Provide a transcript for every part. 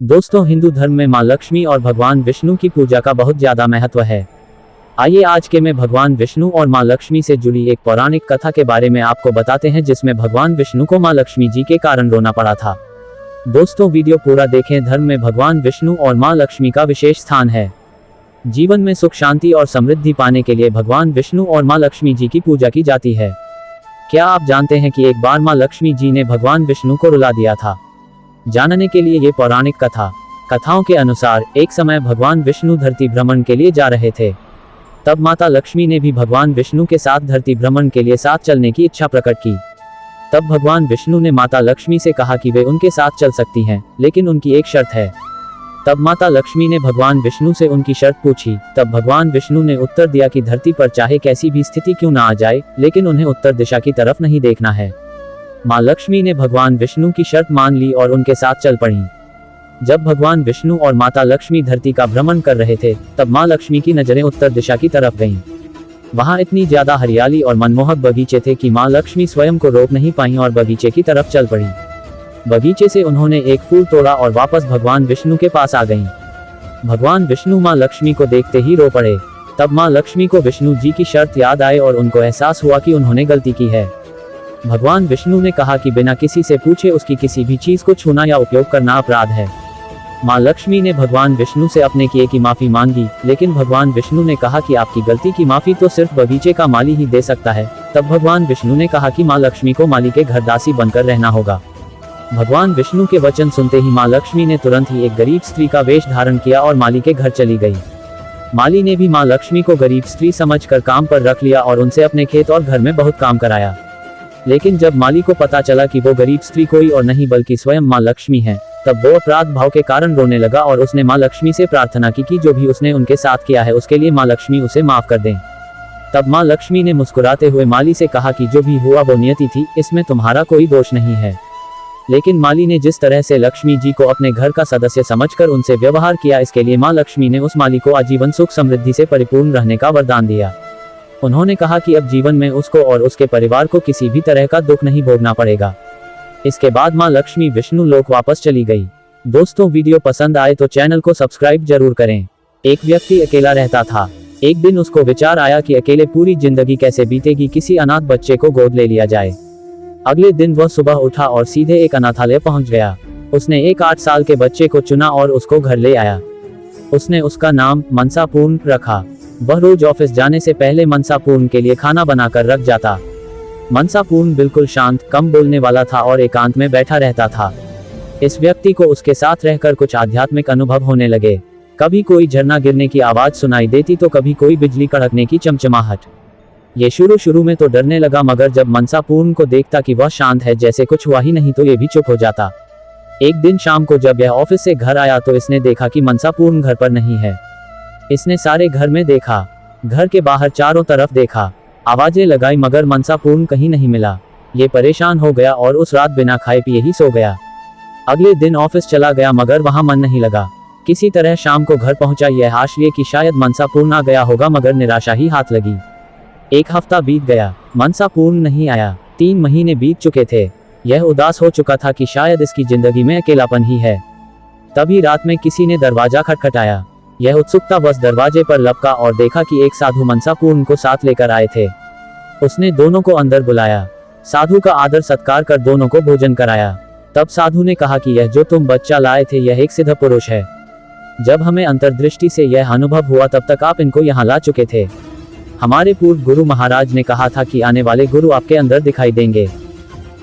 दोस्तों, हिंदू धर्म में मां लक्ष्मी और भगवान विष्णु की पूजा का बहुत ज्यादा महत्व है। आइए आज के में भगवान विष्णु और मां लक्ष्मी से जुड़ी एक पौराणिक कथा के बारे में आपको बताते हैं, जिसमें भगवान विष्णु को मां लक्ष्मी जी के कारण रोना पड़ा था। दोस्तों, वीडियो पूरा देखें। धर्म में भगवान विष्णु और मां लक्ष्मी का विशेष स्थान है। जीवन में सुख, शांति और समृद्धि पाने के लिए भगवान विष्णु और मां लक्ष्मी जी की पूजा की जाती है। क्या आप जानते हैं कि एक बार मां लक्ष्मी जी ने भगवान विष्णु को रुला दिया था? जानने के लिए ये पौराणिक कथाओं के अनुसार एक समय भगवान विष्णु धरती भ्रमण के लिए जा रहे थे। तब माता लक्ष्मी ने भी भगवान विष्णु के साथ धरती भ्रमण के लिए साथ चलने की इच्छा प्रकट की। तब भगवान विष्णु ने माता लक्ष्मी से कहा कि वे उनके साथ चल सकती हैं, लेकिन उनकी एक शर्त है। तब माता लक्ष्मी ने भगवान विष्णु से उनकी शर्त पूछी। तब भगवान विष्णु ने उत्तर दिया कि धरती पर चाहे कैसी भी स्थिति क्यों ना आ जाए, लेकिन उन्हें उत्तर दिशा की तरफ नहीं देखना है। मां लक्ष्मी ने भगवान विष्णु की शर्त मान ली और उनके साथ चल पड़ी। जब भगवान विष्णु और माता लक्ष्मी धरती का भ्रमण कर रहे थे, तब मां लक्ष्मी की नजरें उत्तर दिशा की तरफ गईं। वहां इतनी ज्यादा हरियाली और मनमोहक बगीचे थे कि मां लक्ष्मी स्वयं को रोक नहीं पाईं और बगीचे की तरफ चल पड़ी। बगीचे से उन्होंने एक फूल तोड़ा और वापस भगवान विष्णु के पास आ गईं। भगवान विष्णु मां लक्ष्मी को देखते ही रो पड़े। तब मां लक्ष्मी को विष्णु जी की शर्त याद आए और उनको एहसास हुआ कि उन्होंने गलती की है। भगवान विष्णु ने कहा कि बिना किसी से पूछे उसकी किसी भी चीज को छूना या उपयोग करना अपराध है। मां लक्ष्मी ने भगवान विष्णु से अपने किए की माफी मांगी, लेकिन भगवान विष्णु ने कहा कि आपकी गलती की माफी तो सिर्फ बगीचे का माली ही दे सकता है। तब भगवान विष्णु ने कहा कि मां लक्ष्मी को माली के घर दासी बनकर रहना होगा। भगवान विष्णु के वचन सुनते ही मां लक्ष्मी ने तुरंत ही एक गरीब स्त्री का वेश धारण किया और माली के घर चली गई। माली ने भी मां लक्ष्मी को गरीब स्त्री समझकर काम पर रख लिया और उनसे अपने खेत और घर में बहुत काम कराया। लेकिन जब माली को पता चला कि वो गरीब स्त्री कोई और नहीं बल्कि स्वयं मां लक्ष्मी है, तब वो अपराध भाव के कारण रोने लगा और उसने मां लक्ष्मी से प्रार्थना की कि जो भी उसने उनके साथ किया है उसके लिए मां लक्ष्मी उसे माफ कर दें। तब मां लक्ष्मी ने मुस्कुराते हुए माली से कहा कि जो भी हुआ वो नियति थी, इसमें तुम्हारा कोई दोष नहीं है। लेकिन माली ने जिस तरह से लक्ष्मी जी को अपने घर का सदस्य समझकर उनसे व्यवहार किया, इसके लिए मां लक्ष्मी ने उस माली को आजीवन सुख समृद्धि से परिपूर्ण रहने का वरदान दिया। उन्होंने कहा कि अब जीवन में उसको और उसके परिवार को किसी भी तरह का दुख नहीं भोगना पड़ेगा। इसके बाद मां लक्ष्मी विष्णु लोक वापस चली गई। दोस्तों, वीडियो पसंद आए तो चैनल को सब्सक्राइब जरूर करें। एक व्यक्ति अकेला रहता था। एक दिन उसको विचार आया कि अकेले पूरी जिंदगी कैसे बीतेगी, किसी अनाथ बच्चे को गोद ले लिया जाए। अगले दिन वह सुबह उठा और सीधे एक अनाथालय पहुंच गया। उसने एक 8 साल के बच्चे को चुना और उसको घर ले आया। उसने उसका नाम मनसापूर्ण रखा। वह रोज ऑफिस जाने से पहले मनसापूर्ण के लिए खाना बनाकर रख जाता। मनसापूर्ण बिल्कुल शांत, कम बोलने वाला था और एकांत में बैठा रहता था। इस व्यक्ति को उसके साथ रहकर कुछ आध्यात्मिक अनुभव होने लगे। कभी कोई झरना गिरने की आवाज सुनाई देती तो कभी कोई बिजली कड़कने की चमचमाहट। ये शुरू में तो डरने लगा, मगर जब मनसापूर्ण को देखता कि वह शांत है, जैसे कुछ हुआ ही नहीं, तो ये भी चुप हो जाता। एक दिन शाम को जब यह ऑफिस से घर आया तो इसने देखा कि मनसापूर्ण घर पर नहीं है। इसने सारे घर में देखा, घर के बाहर चारों तरफ देखा, आवाजें लगाई, मगर मनसापूर्ण कहीं नहीं मिला। ये परेशान हो गया और उस रात बिना खाए पिए ही सो गया। अगले दिन ऑफिस चला गया, मगर वहां मन नहीं लगा। किसी तरह शाम को घर पहुंचा, यह आश लिए कि शायद मनसापूर्ण आ गया होगा, मगर निराशा ही हाथ लगी। एक हफ्ता बीत गया, मनसापूर्ण नहीं आया। 3 महीने बीत चुके थे। यह उदास हो चुका था कि शायद इसकी जिंदगी में अकेलापन ही है। तभी रात में किसी ने दरवाजा खटखटाया। यह उत्सुकता बस दरवाजे पर लपका और देखा कि एक साधु मनसापूर्ण को साथ लेकर आए थे। उसने दोनों को अंदर बुलाया। साधु का आदर सत्कार कर दोनों को भोजन कराया। तब साधु ने कहा कि यह जो तुम बच्चा लाए थे, यह एक सिद्ध पुरुष है। जब हमें अंतर्दृष्टि से यह अनुभव हुआ, तब तक आप इनको यहाँ ला चुके थे। हमारे पूर्व गुरु महाराज ने कहा था कि आने वाले गुरु आपके अंदर दिखाई देंगे।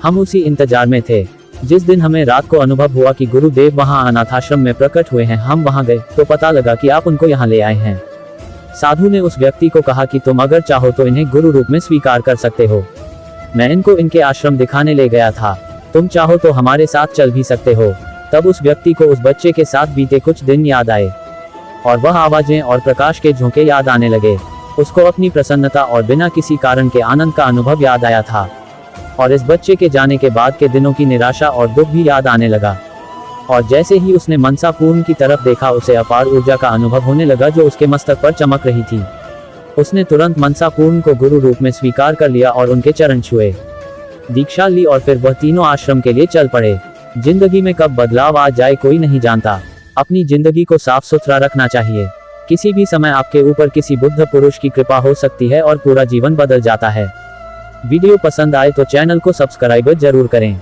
हम उसी इंतजार में थे। जिस दिन हमें रात को अनुभव हुआ कि गुरुदेव वहां अनाथाश्रम में प्रकट हुए हैं, हम वहां गए तो पता लगा कि आप उनको यहाँ ले आए हैं। साधु ने उस व्यक्ति को कहा कि तुम अगर चाहो तो इन्हें गुरु रूप में स्वीकार कर सकते हो। मैं इनको इनके आश्रम दिखाने ले गया था। तुम चाहो तो हमारे साथ चल भी सकते हो। तब उस व्यक्ति को उस बच्चे के साथ बीते कुछ दिन याद आए और वह आवाजें और प्रकाश के झोंके याद आने लगे। उसको अपनी प्रसन्नता और बिना किसी कारण के आनंद का अनुभव याद आया था। और इस बच्चे के जाने के बाद के दिनों की निराशा और दुख भी याद आने लगा। और जैसे ही उसने मनसापूर्ण की तरफ देखा, उसे अपार ऊर्जा का अनुभव होने लगा जो उसके मस्तक पर चमक रही थी। उसने तुरंत मनसापूर्ण को गुरु रूप में स्वीकार कर लिया और उनके चरण छुए, दीक्षा ली और फिर वह तीनों आश्रम के लिए चल पड़े। जिंदगी में कब बदलाव आ जाए कोई नहीं जानता। अपनी जिंदगी को साफ सुथरा रखना चाहिए। किसी भी समय आपके ऊपर किसी बुद्ध पुरुष की कृपा हो सकती है और पूरा जीवन बदल जाता है। वीडियो पसंद आए तो चैनल को सब्सक्राइब जरूर करें।